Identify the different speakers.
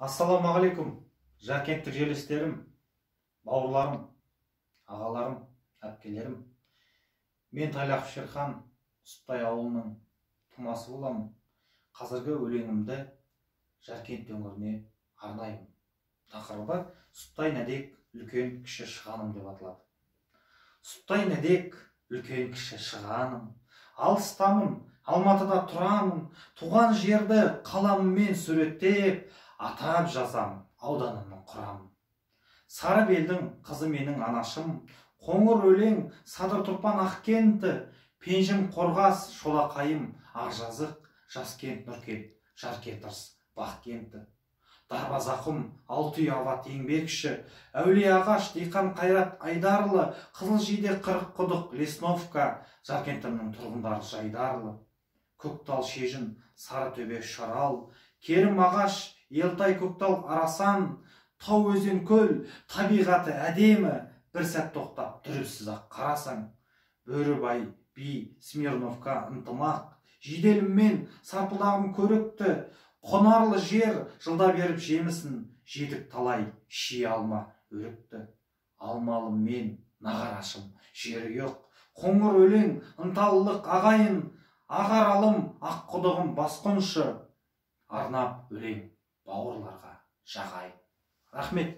Speaker 1: Ассалаумағалейкум, жаркенттік жерлестерім, бауырларым, ағаларым, әпкелерім. Мен Тайлақов Шерхан, Сұптай ауылының тумасы боламын. Қазіргі өлеңімді Жаркент өңіріне арнаймын. Тақырыбы Сұптай нәдек үлкен кіші шығаным деп аталады. Сұптай нәдек үлкен кіші шығаным, алыстамын, Алматыда тұрамын, туған жерді қаламымен суреттеп, атап жазам ауданымның құрамын. Сары белдің қызы менің анашым, қоңыр өлең Садыр Тұрпан Ақкенті, Пенжім Қорғас Шолақайым, Ақжазық, Жаскент Нұркент, Жаркентірс Бақкенті. Дарбазақым Алтүй Ават еңбекші, Әулиеағаш Диқан Қайрат Айдарлы, Қызылжиде Қырыққұдық Лесновка, Жаркентімнің тұрғындары жайдарлы. Көктал Шежін, Сарытөбе Шарал, Керім Ағаш, Елтай Көктал Арасан, Тау өзен көл, табиғаты әдемі, бір сәт тоқтап дүріпсіз-ақ қарасаң. Бөрібай, Би, Смирновка ынтымақ, жиделіммен сарпылдағым көрікті, қонарлы жер жылда беріп жемісін, жедік талай шие алма өрікті. Алмалым мен нағарашым жері жоқ, қоңыр өлең ынталылық ағайын, ағаралым аққұдығым басқоншы, арнап өлең бауырларға жағайын. Рахмет.